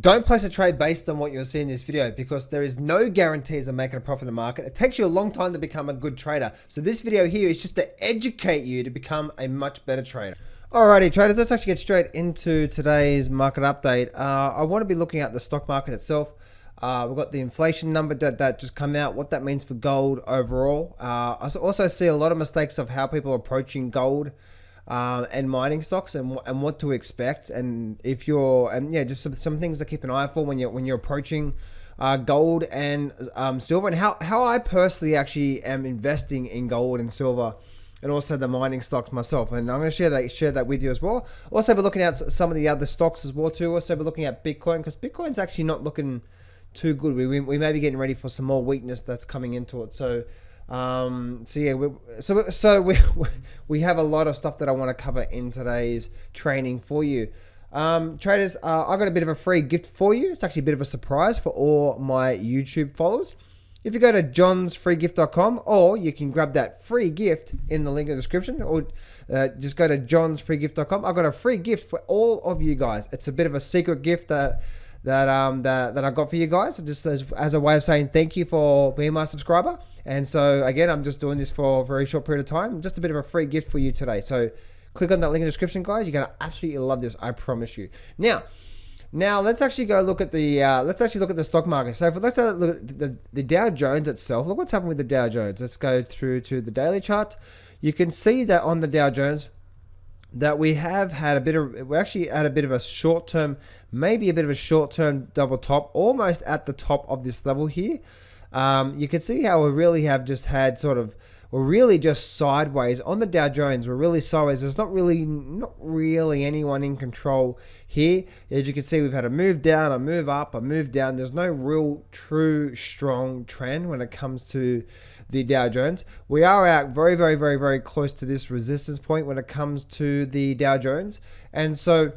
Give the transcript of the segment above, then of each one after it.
Don't place a trade based on what you'll see in this video because there is no guarantees of making a profit in the market. It takes you a long time to become a good trader. So this video here is just to educate you to become a much better trader. Alrighty traders, let's actually get straight into today's market update. I want to be looking at the stock market itself. We've got the inflation number that just come out, what that means for gold overall. I also see a lot of mistakes of how people are approaching gold and mining stocks and what to expect, and if you're just some things to keep an eye for when you're approaching gold and silver, and how I personally actually am investing in gold and silver and also the mining stocks myself. And I'm going to share that with you as well. Also be looking at some of the other stocks as well too. Also be looking at Bitcoin, because Bitcoin's actually not looking too good. We may be getting ready for some more weakness that's coming into it. So we have a lot of stuff that I want to cover in today's training for you. Traders, I got a bit of a free gift for you. It's actually a bit of a surprise for all my YouTube followers. If you go to johnsfreegift.com, or you can grab that free gift in the link in the description, or just go to johnsfreegift.com. I got a free gift for all of you guys. It's a bit of a secret gift that I got for you guys, just as a way of saying thank you for being my subscriber. And so again, I'm just doing this for a very short period of time, just a bit of a free gift for you today. So click on that link in the description, guys. You're gonna absolutely love this, I promise you. Now let's actually go look at the stock market. So let's look at the Dow Jones itself. Look what's happened with the Dow Jones. Let's go through to the daily chart. You can see that on the Dow Jones that we actually had a bit of a short-term, maybe a bit of a short-term double top, almost at the top of this level here. You can see how we really have just had we're really just sideways on the Dow Jones. We're really sideways. There's not really anyone in control here. As you can see, we've had a move down, a move up, a move down. There's no real true strong trend when it comes to the Dow Jones. We are out very, very, very, very close to this resistance point when it comes to the Dow Jones. And so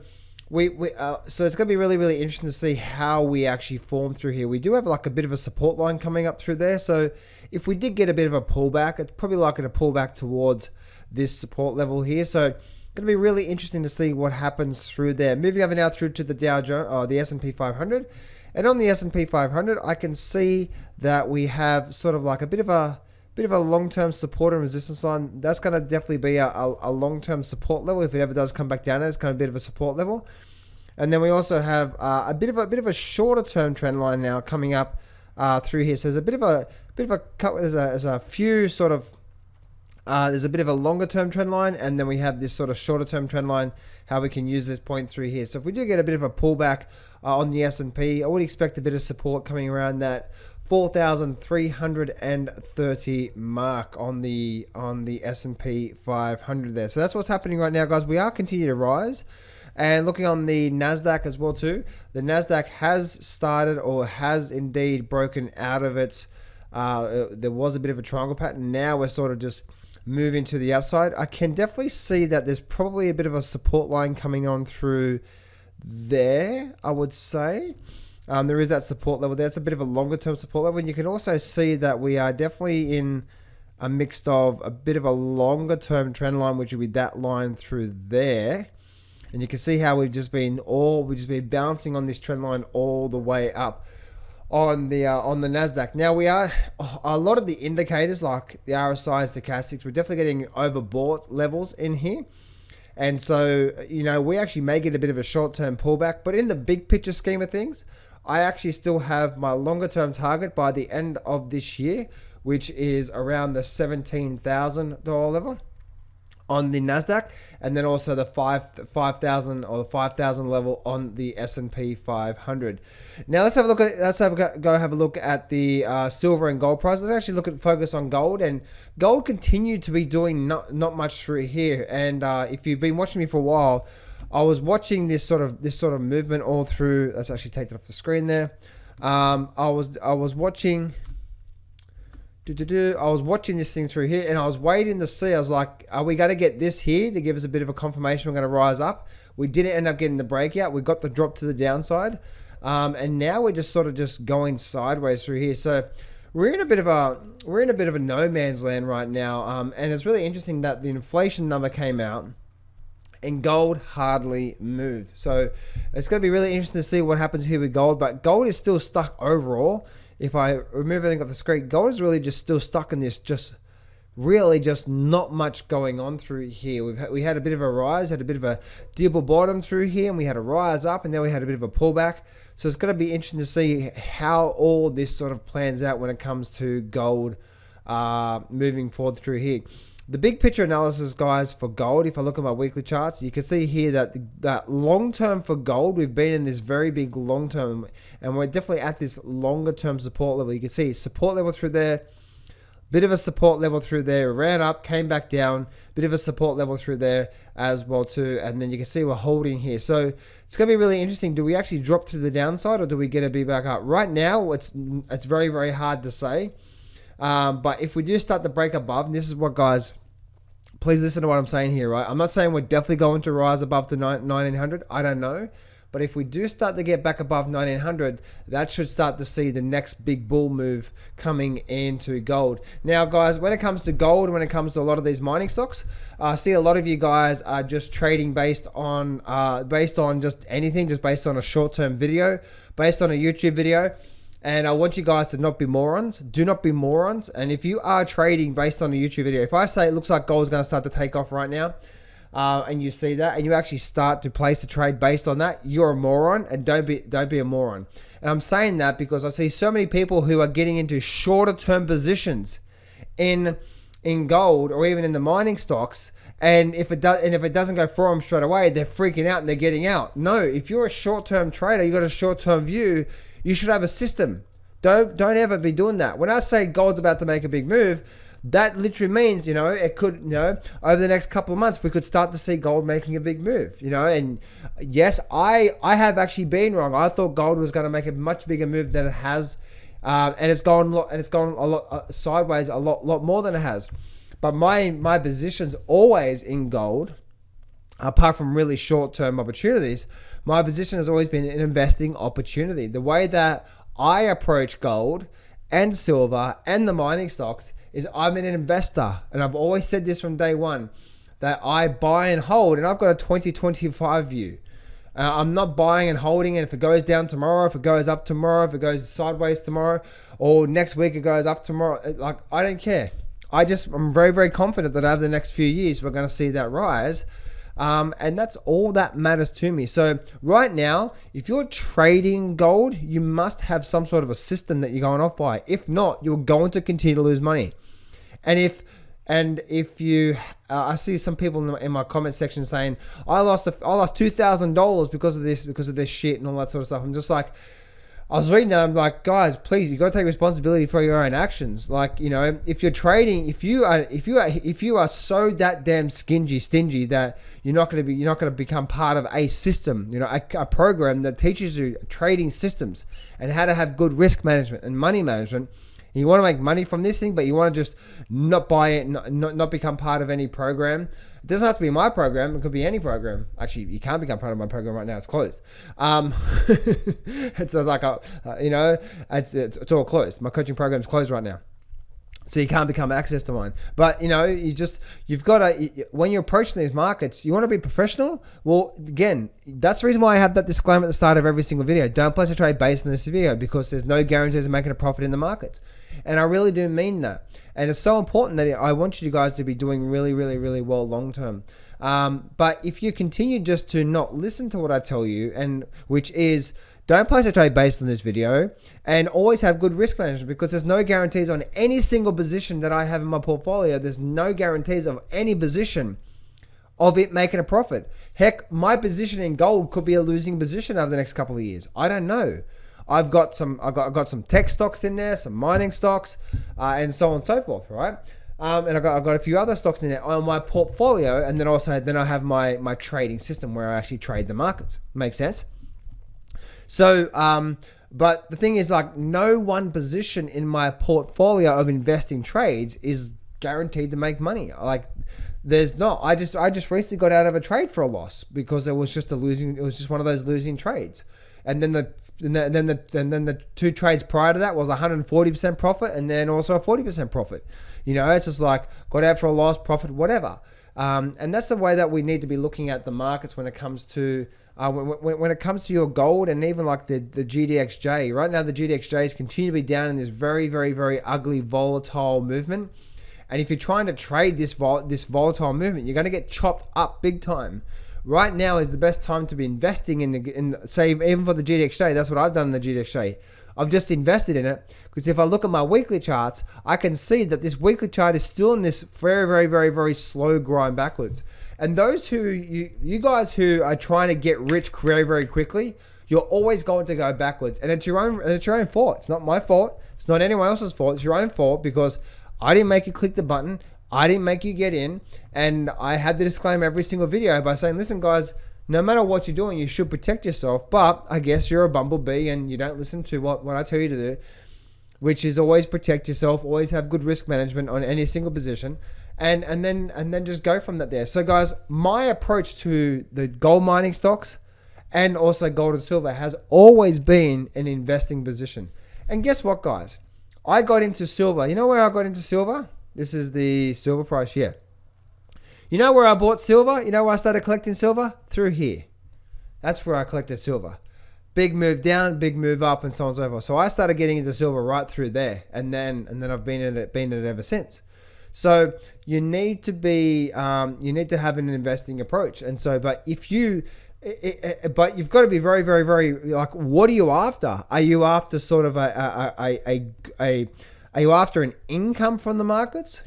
so it's going to be really, really interesting to see how we actually form through here. We do have like a bit of a support line coming up through there. So if we did get a bit of a pullback, it's probably likely to pull back towards this support level here. So it's going to be really interesting to see what happens through there. Moving over now through to the Dow Jones, or the S&P 500. And on the S&P 500, I can see that we have sort of like a bit of a long-term support and resistance line. That's going to definitely be a long-term support level. If it ever does come back down, it's kind of a bit of a support level. And then we also have a bit of a shorter-term trend line now coming up through here. So there's a bit of a cut. There's a few sort of there's a bit of a longer-term trend line, and then we have this sort of shorter-term trend line. How we can use this point through here. So if we do get a bit of a pullback on the S&P, I would expect a bit of support coming around that 4,330 mark on the S&P 500 there. So that's what's happening right now, guys. We are continuing to rise. And looking on the Nasdaq as well too, the Nasdaq has started, or has indeed broken out of its, there was a bit of a triangle pattern. Now we're sort of just moving to the upside. I can definitely see that there's probably a bit of a support line coming on through there, I would say. There is that support level there. It's a bit of a longer term support level. And you can also see that we are definitely in a mix of a bit of a longer term trend line, which would be that line through there. And you can see how we've just been bouncing on this trend line all the way up on the Nasdaq. Now we are a lot of the indicators like the RSI, stochastics, we're definitely getting overbought levels in here. And so, we actually may get a bit of a short-term pullback, but in the big picture scheme of things, I actually still have my longer-term target by the end of this year, which is around the $17,000 level on the Nasdaq, and then also the 5,000 or the 5,000 level on the S&P 500. Now let's have a look at the silver and gold prices. Let's actually focus on gold, and gold continued to be doing not much through here. And if you've been watching me for a while, I was watching this sort of movement all through. Let's actually take it off the screen there. I was watching this thing through here, and I was waiting to see. I was like, are we going to get this here to give us a bit of a confirmation we're going to rise up? We didn't end up getting the breakout. We got the drop to the downside, and now we're just going sideways through here. So we're in a bit of a no man's land right now, and it's really interesting that the inflation number came out, and gold hardly moved. So it's going to be really interesting to see what happens here with gold, but gold is still stuck overall. If I remove everything off the screen, gold is really just still stuck in this really just not much going on through here. We had a bit of a rise, had a bit of a double bottom through here, and we had a rise up, and then we had a bit of a pullback. So it's going to be interesting to see how all this sort of plans out when it comes to gold moving forward through here. The big picture analysis, guys, for gold, if I look at my weekly charts, you can see here that long term for gold, we've been in this very big long term, and we're definitely at this longer term support level. You can see support level through there, bit of a support level through there, ran up, came back down, bit of a support level through there as well too, and then you can see we're holding here. So it's going to be really interesting. Do we actually drop to the downside, or do we get a bit back up? Right now, it's very, very hard to say. But if we do start to break above, and this is what, guys, please listen to what I'm saying here, right? I'm not saying we're definitely going to rise above the 1900. I don't know. But if we do start to get back above 1900, that should start to see the next big bull move coming into gold. Now, guys, when it comes to gold, when it comes to a lot of these mining stocks, I see a lot of you guys are just trading based on just anything, just based on a short-term video, based on a YouTube video. And I want you guys to not be morons. Do not be morons. And if you are trading based on a YouTube video, if I say it looks like gold's going to start to take off right now, and you see that, and you actually start to place a trade based on that, you're a moron, and don't be a moron. And I'm saying that because I see so many people who are getting into shorter term positions in gold or even in the mining stocks, and if it doesn't go for them straight away, they're freaking out and they're getting out. No, if you're a short term trader, you got a short term view, you should have a system. Don't ever be doing that. When I say gold's about to make a big move, that literally means, it could, over the next couple of months, we could start to see gold making a big move, and yes, I have actually been wrong. I thought gold was going to make a much bigger move than it has, and it's gone a lot sideways, a lot more than it has. But my position's always in gold, apart from really short-term opportunities. My position has always been an investing opportunity. The way that I approach gold and silver and the mining stocks is I'm an investor, and I've always said this from day one, that I buy and hold, and I've got a 2025 view. I'm not buying and holding, and if it goes down tomorrow, if it goes up tomorrow, if it goes sideways tomorrow, or next week it goes up tomorrow, like, I don't care. I'm very, very confident that over the next few years we're going to see that rise. And that's all that matters to me. So right now, if you're trading gold, you must have some sort of a system that you're going off by. If not, you're going to continue to lose money. And if you, I see some people in my comment section saying, I lost $2,000 because of this shit and all that sort of stuff. I'm just like, I was reading that, I'm like, guys, please, you got to take responsibility for your own actions. Like, if you're trading, if you are so that damn stingy that you're not going to become part of a system, a program that teaches you trading systems and how to have good risk management and money management. And you want to make money from this thing, but you want to just not buy it, not become part of any program. It doesn't have to be my program. It could be any program. Actually, you can't become part of my program right now. It's closed. It's like it's all closed. My coaching program is closed right now, so you can't become access to mine. But you've got to, when you're approaching these markets, you want to be professional. Well, again, that's the reason why I have that disclaimer at the start of every single video. Don't place a trade based on this video, because there's no guarantees of making a profit in the markets, and I really do mean that. And it's so important that I want you guys to be doing really, really, really well long term. But if you continue just to not listen to what I tell you, and which is, don't place a trade based on this video, and always have good risk management, because there's no guarantees on any single position that I have in my portfolio. There's no guarantees of any position of it making a profit. Heck, my position in gold could be a losing position over the next couple of years. I don't know. I've got some tech stocks in there, some mining stocks, and so on and so forth, right? And I've got a few other stocks in there on my portfolio, and then I have my trading system where I actually trade the markets. Makes sense? So, but the thing is, like, no one position in my portfolio of investing trades is guaranteed to make money. Like, there's not. I just recently got out of a trade for a loss because it was just one of those losing trades, and then the two trades prior to that was 140% profit, and then also a 40% profit. It's just like, got out for a loss, profit, whatever. And that's the way that we need to be looking at the markets when it comes to when it comes to your gold, and even like the GDXJ. Right now, the GDXJs continue to be down in this very, very, very ugly, volatile movement. And if you're trying to trade this volatile movement, you're going to get chopped up big time. Right now is the best time to be investing in say, even for the GDXJ. That's what I've done in the GDXJ. I've just invested in it because if I look at my weekly charts, I can see that this weekly chart is still in this very, very, very, very slow grind backwards. And those you guys who are trying to get rich very, very quickly, you're always going to go backwards. And it's your own fault. It's not my fault. It's not anyone else's fault. It's your own fault because I didn't make you click the button. I didn't make you get in. And I had to disclaim every single video by saying, listen, guys, no matter what you're doing, you should protect yourself. But I guess you're a bumblebee and you don't listen to what I tell you to do, which is always protect yourself, always have good risk management on any single position, and then just go from that there. So guys, my approach to the gold mining stocks and also gold and silver has always been an investing position. And guess what, guys? I got into silver. You know where I got into silver? This is the silver price here. You know where I bought silver? You know where I started collecting silver? Through here. That's where I collected silver. Big move down, big move up, and so on and so forth. So I started getting into silver right through there, and then I've been in it ever since. So you need to have an investing approach. And so, but you've got to be very, very, very, like, what are you after? Are you after sort of are you after an income from the markets?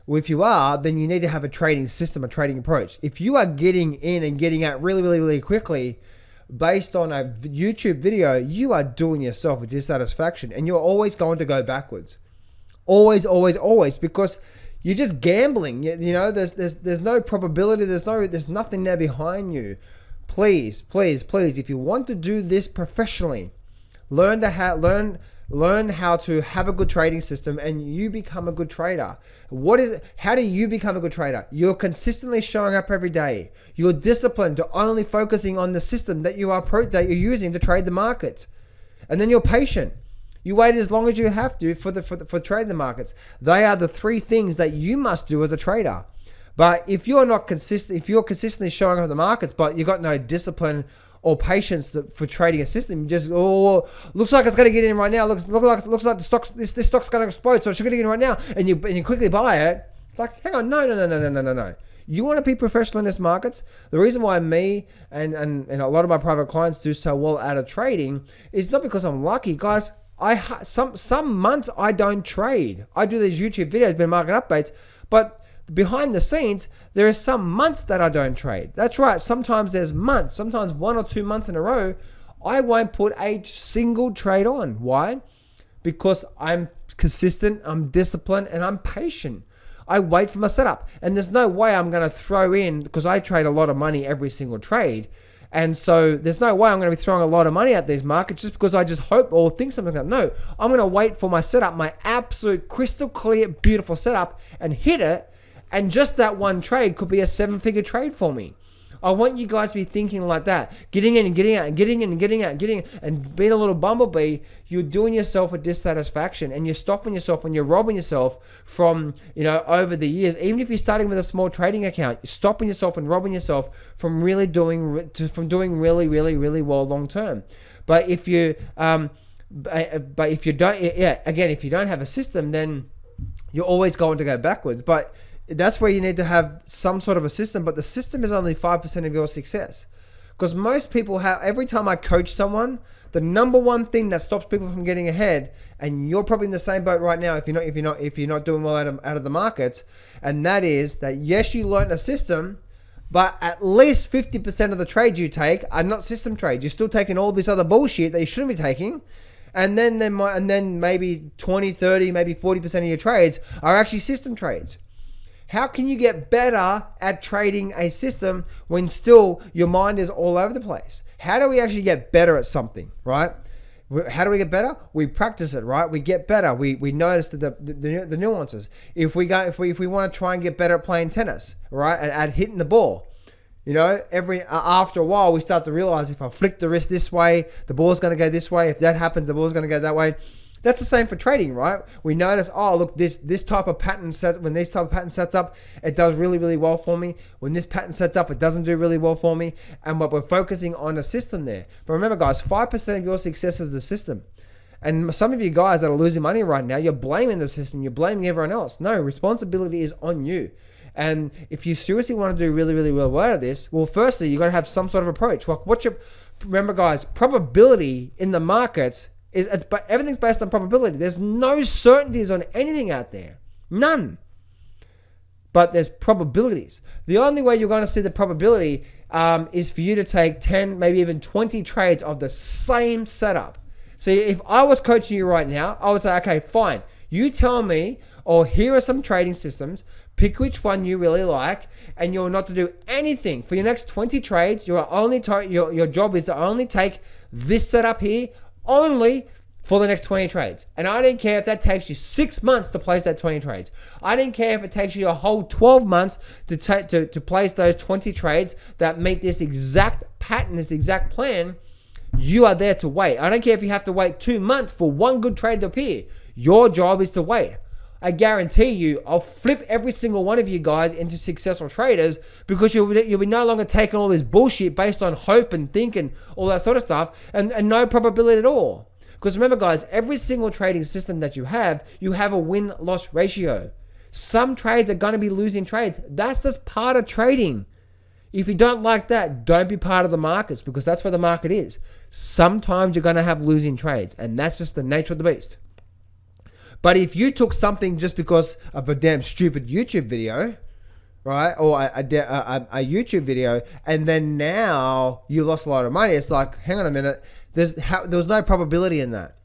Well, if you are, then you need to have a trading system, a trading approach. If you are getting in and getting out really, really, really quickly based on a YouTube video, you are doing yourself a dissatisfaction, and you're always going to go backwards. Always, always, always, because you're just gambling. You know, there's no probability. There's nothing there behind you. Please, please, please, if you want to do this professionally, learn how to have a good trading system, and you become a good trader. How do you become a good trader? You're consistently showing up every day. You're disciplined to only focusing on the system that you're using to trade the markets. And then you're patient. You wait as long as you have to for trade the markets. They are the three things that you must do as a trader. But if you're consistently showing up at the markets, but you've got no discipline or patience for trading a system, you just, looks like it's going to get in right now. Looks like this stock's going to explode, so it should get in right now, and you quickly buy it. It's like, hang on, no. You want to be professional in this markets? The reason why me and a lot of my private clients do so well out of trading is not because I'm lucky, guys. Some months I don't trade. I do these YouTube videos, been market updates, but behind the scenes, there are some months that I don't trade. That's right. Sometimes there's months, sometimes 1 or 2 months in a row, I won't put a single trade on. Why? Because I'm consistent, I'm disciplined, and I'm patient. I wait for my setup. And there's no way I'm going to throw in, because I trade a lot of money every single trade. And so there's no way I'm going to be throwing a lot of money at these markets just because I just hope or think something like that. No, I'm going to wait for my setup, my absolute crystal clear, beautiful setup, and hit it. And just that one trade could be a 7-figure trade for me. I want you guys to be thinking like that. Getting in and getting out, and getting in and getting out, and being a little bumblebee, you're doing yourself a dissatisfaction, and you're stopping yourself and you're robbing yourself from, over the years. Even if you're starting with a small trading account, you're stopping yourself and robbing yourself from doing really, really, really well long term. But if you if you don't have a system, then you're always going to go backwards. But that's where you need to have some sort of a system, but the system is only 5% of your success. Because most people every time I coach someone, the number one thing that stops people from getting ahead, and you're probably in the same boat right now if you're not doing well out of the markets, and that is that yes, you learned a system, but at least 50% of the trades you take are not system trades. You're still taking all this other bullshit that you shouldn't be taking. And then maybe 20, 30, maybe 40% of your trades are actually system trades. How can you get better at trading a system when still your mind is all over the place? How do we actually get better at something, right? How do we get better? We practice it, right? We get better. We notice the nuances. If we want to try and get better at playing tennis, right, and at hitting the ball, after a while we start to realize if I flick the wrist this way, the ball's going to go this way. If that happens, the ball's going to go that way. That's the same for trading, right? We notice, oh, look, this type of pattern when this type of pattern sets up, it does really, really well for me. When this pattern sets up, it doesn't do really well for me. And what we're focusing on a system there. But remember, guys, 5% of your success is the system. And some of you guys that are losing money right now, you're blaming the system, you're blaming everyone else. No, responsibility is on you. And if you seriously want to do really, really well out of this, well, firstly, you got to have some sort of approach. Remember, guys, probability in the markets but everything's based on probability. There's no certainties on anything out there, none. But there's probabilities. The only way you're going to see the probability is for you to take 10, maybe even 20 trades of the same setup. So if I was coaching you right now, I would say, okay, fine. You tell me, or here are some trading systems. Pick which one you really like, and you're not to do anything for your next 20 trades. Your job is to only take this setup here only for the next 20 trades. And I don't care if that takes you 6 months to place that 20 trades. I don't care if it takes you a whole 12 months to place those 20 trades that meet this exact pattern, this exact plan. You are there to wait. I don't care if you have to wait 2 months for one good trade to appear. Your job is to wait. I guarantee you, I'll flip every single one of you guys into successful traders because you'll be no longer taking all this bullshit based on hope and think and all that sort of stuff and no probability at all. Because remember, guys, every single trading system that you have a win-loss ratio. Some trades are going to be losing trades. That's just part of trading. If you don't like that, don't be part of the markets because that's where the market is. Sometimes you're going to have losing trades, and that's just the nature of the beast. But if you took something just because of a damn stupid YouTube video, right, or a YouTube video, and then now you lost a lot of money, it's like, hang on a minute, there was no probability in that,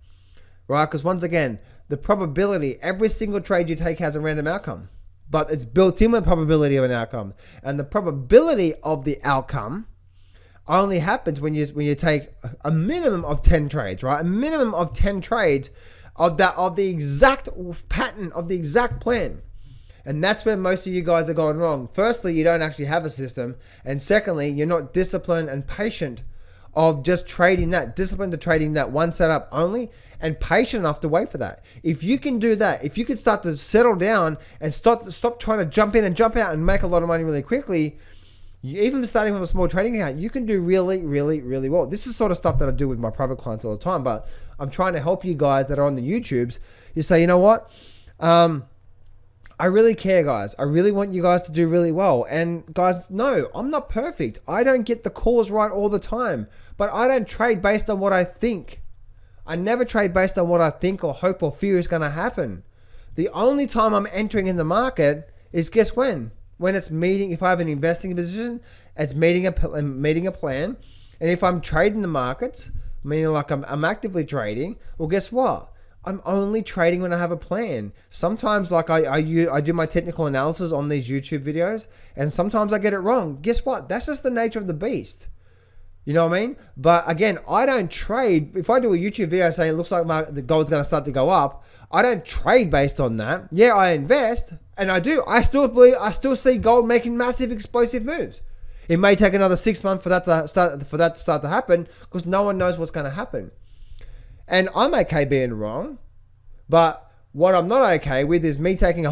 right? Because once again, the probability, every single trade you take has a random outcome, but it's built in with probability of an outcome, and the probability of the outcome only happens when you take a minimum of 10 trades, right? A minimum of 10 trades of the exact pattern, of the exact plan. And that's where most of you guys are going wrong. Firstly, you don't actually have a system. And secondly, you're not disciplined and patient of just trading that. Disciplined to trading that one setup only and patient enough to wait for that. If you can do that, if you can start to settle down and stop trying to jump in and jump out and make a lot of money really quickly, even starting from a small trading account, you can do really, really, really well. This is sort of stuff that I do with my private clients all the time, but I'm trying to help you guys that are on the YouTubes. You say, you know what? I really care, guys. I really want you guys to do really well. And guys, no, I'm not perfect. I don't get the calls right all the time, but I don't trade based on what I think. I never trade based on what I think or hope or fear is going to happen. The only time I'm entering in the market is guess when? When it's meeting, if I have an investing position, it's meeting a plan. And if I'm trading the markets, meaning like I'm actively trading, well, guess what? I'm only trading when I have a plan. Sometimes like I do my technical analysis on these YouTube videos, and sometimes I get it wrong. Guess what? That's just the nature of the beast. You know what I mean? But again, I don't trade. If I do a YouTube video saying it looks like the gold's going to start to go up, I don't trade based on that. Yeah, I invest, and I do. I still see gold making massive explosive moves. It may take another 6 months for that to start to happen because no one knows what's going to happen. And I'm okay being wrong, but what I'm not okay with is me taking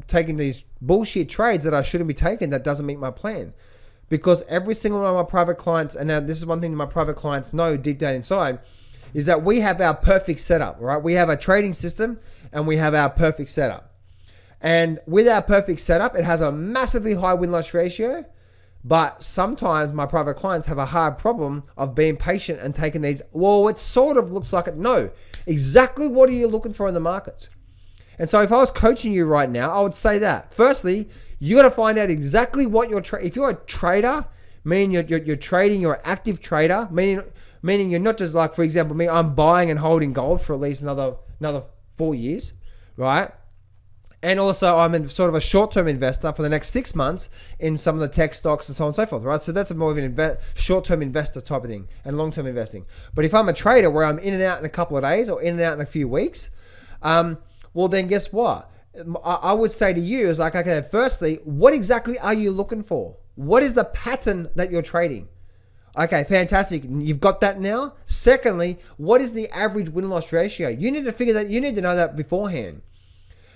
taking these bullshit trades that I shouldn't be taking that doesn't meet my plan. Because every single one of my private clients, and now this is one thing that my private clients know deep down inside, is that we have our perfect setup, right? We have a trading system and we have our perfect setup. And with our perfect setup, it has a massively high win-loss ratio, but sometimes my private clients have a hard problem of being patient and taking these, well, it sort of looks like it. No, exactly what are you looking for in the markets? And so if I was coaching you right now, I would say that. Firstly, you got to find out exactly what if you're a trader, meaning you're trading, you're an active trader, meaning you're not just like, for example, me, I'm buying and holding gold for at least another 4 years, right? And also I'm in sort of a short-term investor for the next 6 months in some of the tech stocks and so on and so forth, right? So that's more of an short-term investor type of thing and long-term investing. But if I'm a trader where I'm in and out in a couple of days or in and out in a few weeks, well then guess what? I would say to you is like, okay, firstly, what exactly are you looking for? What is the pattern that you're trading? Okay, fantastic. You've got that now. Secondly, what is the average win-loss ratio? You need to figure that. You need to know that beforehand,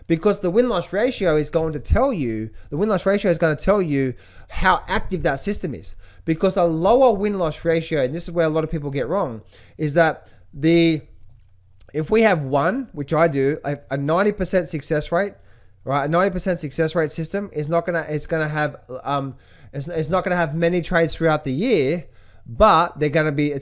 because the win-loss ratio is going to tell you. The win-loss ratio is going to tell you how active that system is. Because a lower win-loss ratio, and this is where a lot of people get wrong, is that if we have one, which I do, a 90% success rate, right? A 90% success rate system is not gonna. It's gonna have it's not gonna have many trades throughout the year. But they're going to be,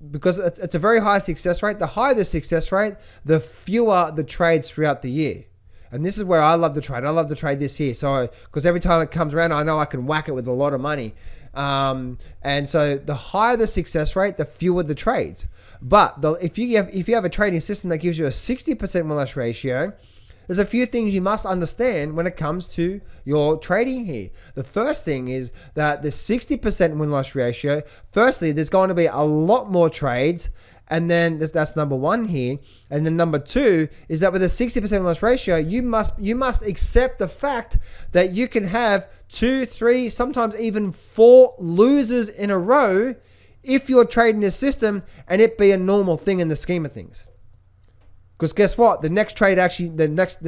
because it's a very high success rate. The higher the success rate, the fewer the trades throughout the year. And this is where I love to trade. I love to trade this here. So, because every time it comes around, I know I can whack it with a lot of money. And so the higher the success rate, the fewer the trades. But if you have a trading system that gives you a 60% win-loss ratio, there's a few things you must understand when it comes to your trading here. The first thing is that the 60% win-loss ratio, firstly, there's going to be a lot more trades. And then that's number one here. And then number two is that with a 60% win-loss ratio, you must accept the fact that you can have 2, 3, sometimes even 4 losers in a row if you're trading this system and it be a normal thing in the scheme of things. Because guess what? The next trade actually, the next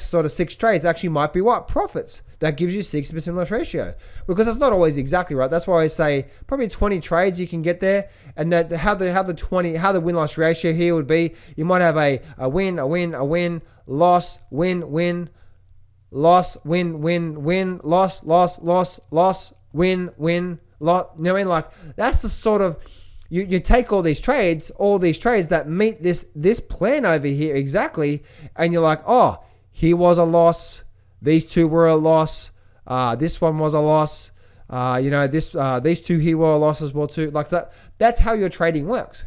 sort of 6 trades actually might be what? Profits. That gives you 60% loss ratio. Because it's not always exactly right. That's why I say probably 20 trades you can get there. And that how the win-loss ratio here would be, you might have a win, loss, win, loss, win, loss, win, loss. You know what I mean? Like, that's the sort of, you take all these trades that meet this plan over here exactly, and you're like, oh, here was a loss, these 2 were a loss, this one was a loss, these 2 here were a loss as well too. Like that. That's how your trading works.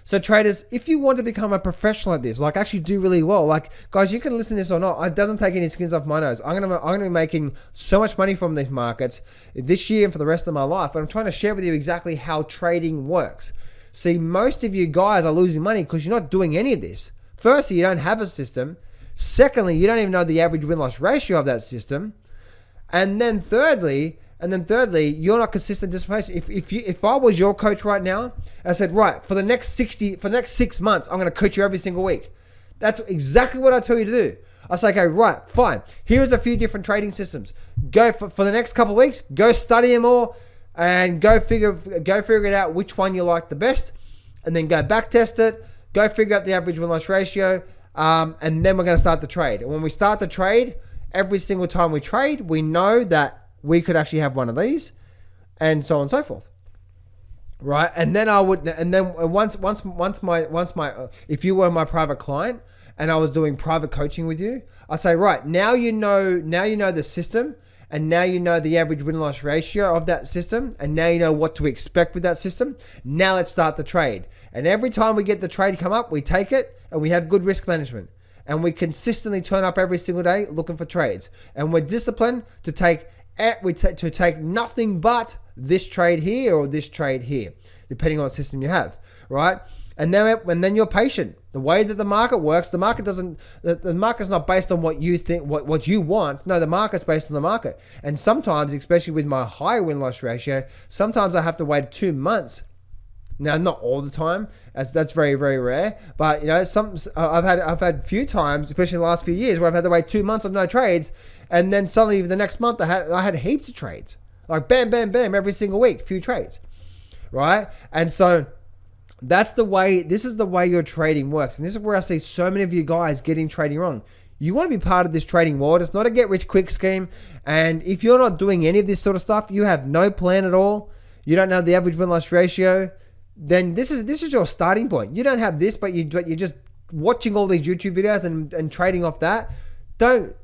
So traders, if you want to become a professional at this, like actually do really well, like guys, you can listen to this or not. It doesn't take any skins off my nose. I'm gonna be making so much money from these markets this year and for the rest of my life. But I'm trying to share with you exactly how trading works. See, most of you guys are losing money because you're not doing any of this. Firstly, you don't have a system. Secondly, you don't even know the average win-loss ratio of that system. And then thirdly, you're not consistent discipline. If I was your coach right now, I said, right, for the next 6 months, I'm going to coach you every single week. That's exactly what I tell you to do. I say, okay, right, fine. Here's a few different trading systems. Go for the next couple of weeks, go study them all and go figure it out which one you like the best, and then go back test it, go figure out the average win-loss ratio, and then we're going to start the trade. And when we start the trade, every single time we trade, we know that we could actually have one of these, and so on and so forth, right? And then once my if you were my private client and I was doing private coaching with you, I'd say, right, now you know the system, and now you know the average win-loss ratio of that system, and now you know what to expect with that system. Now let's start the trade. And every time we get the trade come up, we take it, and we have good risk management, and we consistently turn up every single day looking for trades, and we're disciplined to take nothing but this trade here or this trade here, depending on what system you have, right? And then you're patient. The way that the market works, the market's not based on what you think, what you want. No, the market's based on the market. And sometimes, especially with my high win-loss ratio, sometimes I have to wait 2 months. Now, not all the time, as that's very, very rare. But I've had few times, especially in the last few years, where I've had to wait 2 months of no trades. And then suddenly the next month I had heaps of trades, like bam, bam, bam, every single week, few trades, right? And so this is the way your trading works. And this is where I see so many of you guys getting trading wrong. You want to be part of this trading world. It's not a get rich quick scheme. And if you're not doing any of this sort of stuff, you have no plan at all, you don't know the average win-loss ratio, then this is your starting point. You don't have this, but you're just watching all these YouTube videos and trading off that. Don't,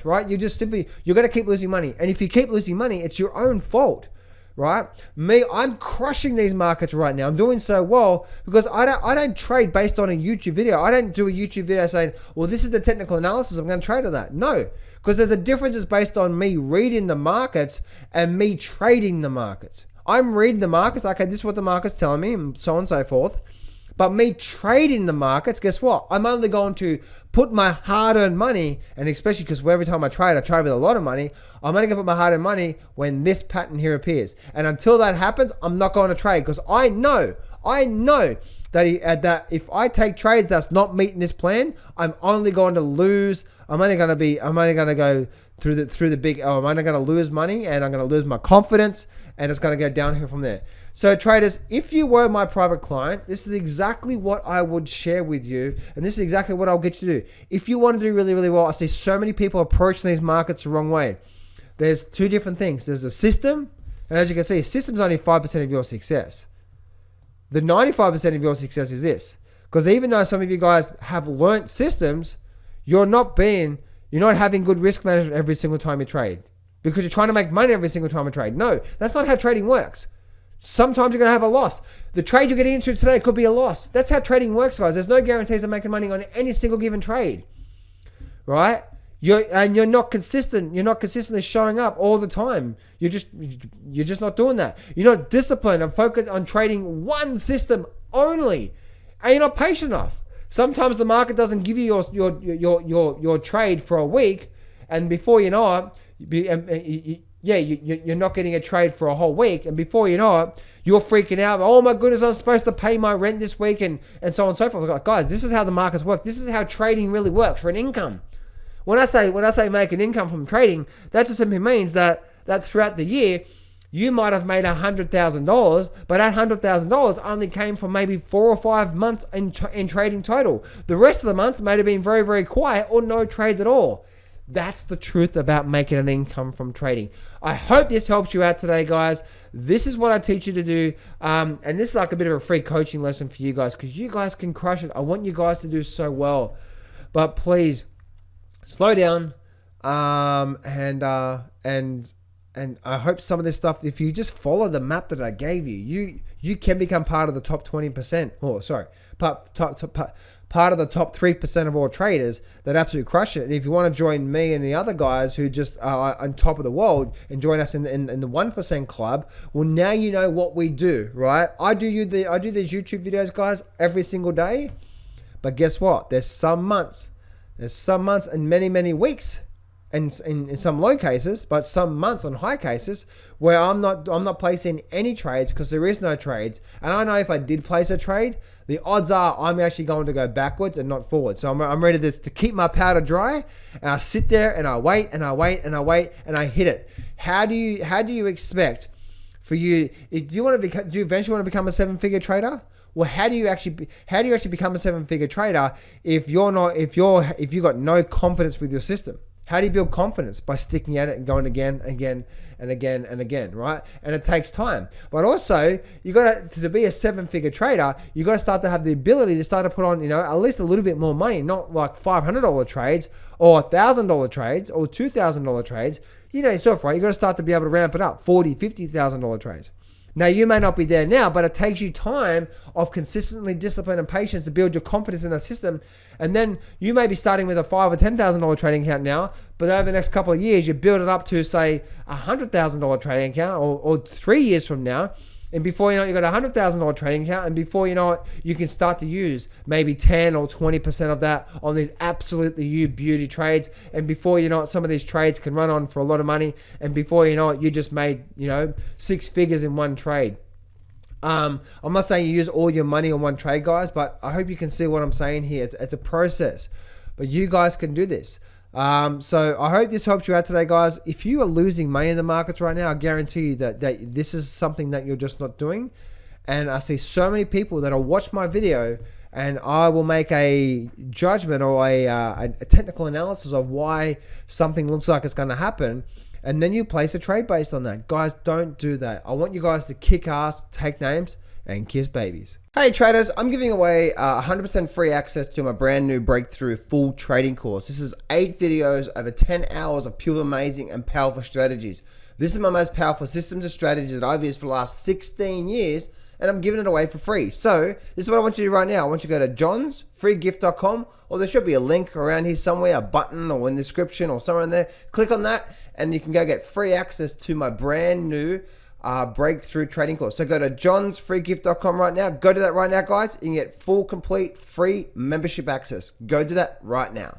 right? You're going to keep losing money. And if you keep losing money, it's your own fault, right? I'm crushing these markets right now. I'm doing so well because I don't trade based on a YouTube video. I don't do a YouTube video saying, well, this is the technical analysis, I'm going to trade on that. No, because there's a difference based on me reading the markets and me trading the markets. I'm reading the markets, okay, this is what the market's telling me, and so on and so forth. But me trading the markets, guess what? I'm only going to put my hard-earned money, and especially because every time I trade with a lot of money, I'm only going to put my hard-earned money when this pattern here appears. And until that happens, I'm not going to trade, because I know that if I take trades that's not meeting this plan, I'm only going to lose. I'm only going to go through the big. I'm only going to lose money, and I'm going to lose my confidence, and it's going to go downhill from there. So traders, if you were my private client, this is exactly what I would share with you, and this is exactly what I'll get you to do. If you want to do really, really well, I see so many people approaching these markets the wrong way. There's two different things. There's a system, and as you can see, system's only 5% of your success. The 95% of your success is this. Because even though some of you guys have learnt systems, you're not having good risk management every single time you trade. Because you're trying to make money every single time you trade. No, that's not how trading works. Sometimes you're going to have a loss. The trade you're getting into today could be a loss. That's how trading works, guys. There's no guarantees of making money on any single given trade. Right? You're not consistent. You're not consistently showing up all the time. You're just not doing that. You're not disciplined and focused on trading one system only. And you're not patient enough. Sometimes the market doesn't give you your trade for a week, and before you know it, you're not getting a trade for a whole week, and before you know it, you're freaking out. Oh my goodness, I'm supposed to pay my rent this week, and so on and so forth. Like, guys, this is how the markets work. This is how trading really works for an income. When I say make an income from trading, that just simply means that throughout the year, you might have made $100,000, but that $100,000 only came from maybe 4 or 5 months in trading total. The rest of the months might have been very, very quiet or no trades at all. That's the truth about making an income from trading. I hope this helps you out today, guys. This is what I teach you to do. And this is like a bit of a free coaching lesson for you guys, because you guys can crush it. I want you guys to do so well. But please, slow down. And I hope some of this stuff, if you just follow the map that I gave you, you can become part of the top 20%. Oh, sorry. Part of the top 3% of all traders that absolutely crush it. And if you want to join me and the other guys who just are on top of the world and join us in the 1% club, well, now you know what we do, right? I do these YouTube videos, guys, every single day. But guess what? There's some months and many, many weeks, and in some low cases, but some months on high cases where I'm not placing any trades because there is no trades. And I know if I did place a trade, the odds are I'm actually going to go backwards and not forward. So I'm ready to keep my powder dry, and I sit there and I wait and I wait and I wait and I hit it. How do you expect for you? Do you eventually want to become a 7-figure trader? Well, how do you actually become a 7-figure trader if you've got no confidence with your system? How do you build confidence? By sticking at it and going again, and again, right? And it takes time. But also, you got to be a 7-figure trader, you got to start to have the ability to start to put on, at least a little bit more money, not like $500 trades or $1,000 trades or $2,000 trades. You know yourself, right? You got to start to be able to ramp it up, $40,000, $50,000 trades. Now, you may not be there now, but it takes you time of consistently discipline and patience to build your confidence in the system. And then you may be starting with a $5,000 or $10,000 trading account now, but over the next couple of years, you build it up to, say, a $100,000 trading account, or 3 years from now. And before you know it, you've got a $100,000 trading account. And before you know it, you can start to use maybe 10 or 20% of that on these absolutely beauty trades. And before you know it, some of these trades can run on for a lot of money. And before you know it, you just made, 6 figures in one trade. I'm not saying you use all your money on one trade, guys, but I hope you can see what I'm saying here. It's a process, but you guys can do this. So I hope this helped you out today, guys. If you are losing money in the markets right now, I guarantee you that this is something that you're just not doing. And I see so many people that'll watch my video, and I will make a judgment or a technical analysis of why something looks like it's going to happen. And then you place a trade based on that. Guys, don't do that. I want you guys to kick ass, take names, and kiss babies. Hey traders, I'm giving away 100% free access to my brand new breakthrough full trading course. This is 8 videos over 10 hours of pure amazing and powerful strategies. This is my most powerful systems and strategies that I've used for the last 16 years, and I'm giving it away for free. So this is what I want you to do right now. I want you to go to johnsfreegift.com, or there should be a link around here somewhere, a button or in the description or somewhere in there. Click on that and you can go get free access to my brand new breakthrough trading course. So go to johnsfreegift.com right now. Go to that right now, guys. You can get full, complete, free membership access. Go do that right now.